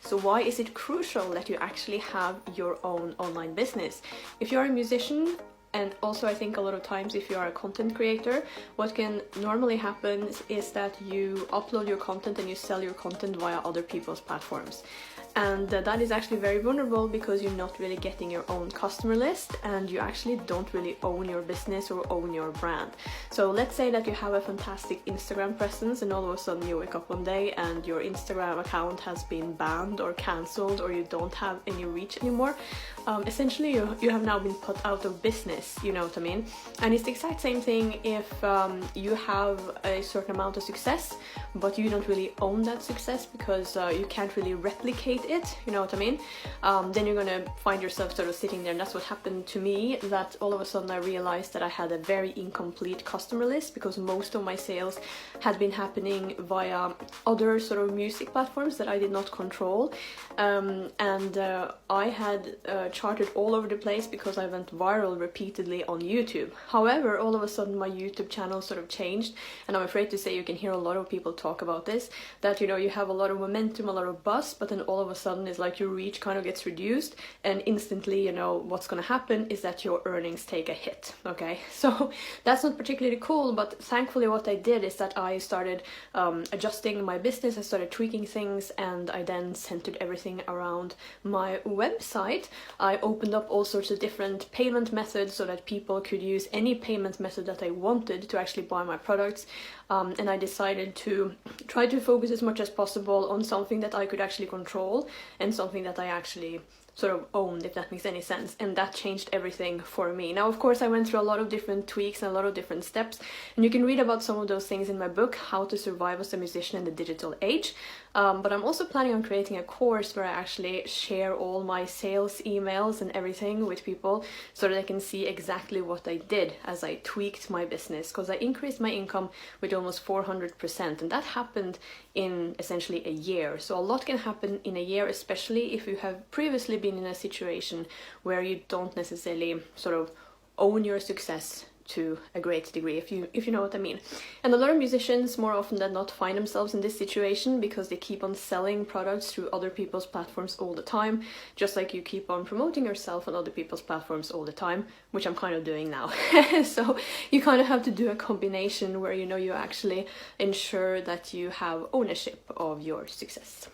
So why is it crucial that you actually have your own online business? If you're a musician, and also I think a lot of times if you are a content creator, what can normally happen is that you upload your content and you sell your content via other people's platforms. And that is actually very vulnerable because you're not really getting your own customer list and you actually don't really own your business or own your brand. So let's say that you have a fantastic Instagram presence and all of a sudden you wake up one day and your Instagram account has been banned or cancelled, or you don't have any reach anymore. Essentially you have now been put out of business, you know what I mean? And it's the exact same thing if you have a certain amount of success but you don't really own that success because you can't really replicate it, you know what I mean? Then you're gonna find yourself sort of sitting there, and that's what happened to me, that all of a sudden I realized that I had a very incomplete customer list because most of my sales had been happening via other sort of music platforms that I did not control, and I had charted all over the place because I went viral repeatedly on YouTube. However, all of a sudden my YouTube channel sort of changed, and I'm afraid to say you can hear a lot of people talk about this, that you know you have a lot of momentum, a lot of buzz, but then all of a sudden it's like your reach kind of gets reduced, and instantly, you know, what's going to happen is that your earnings take a hit. Okay, so that's not particularly cool, but thankfully what I did is that I started adjusting my business, I started tweaking things, and I then centered everything around my website. I opened up all sorts of different payment methods so that people could use any payment method that they wanted to actually buy my products, and I decided to try to focus as much as possible on something that I could actually control and something that I actually sort of owned, if that makes any sense, and that changed everything for me. Now, of course, I went through a lot of different tweaks and a lot of different steps, and you can read about some of those things in my book, How to Survive as a Musician in the Digital Age. But I'm also planning on creating a course where I actually share all my sales emails and everything with people so that they can see exactly what I did as I tweaked my business, because I increased my income with almost 400%, and that happened in essentially a year. So a lot can happen in a year, especially if you have previously been in a situation where you don't necessarily sort of own your success to a great degree, if you know what I mean. And a lot of musicians more often than not find themselves in this situation because they keep on selling products through other people's platforms all the time, just like you keep on promoting yourself on other people's platforms all the time, which I'm kind of doing now. So you kind of have to do a combination where, you know, you actually ensure that you have ownership of your success.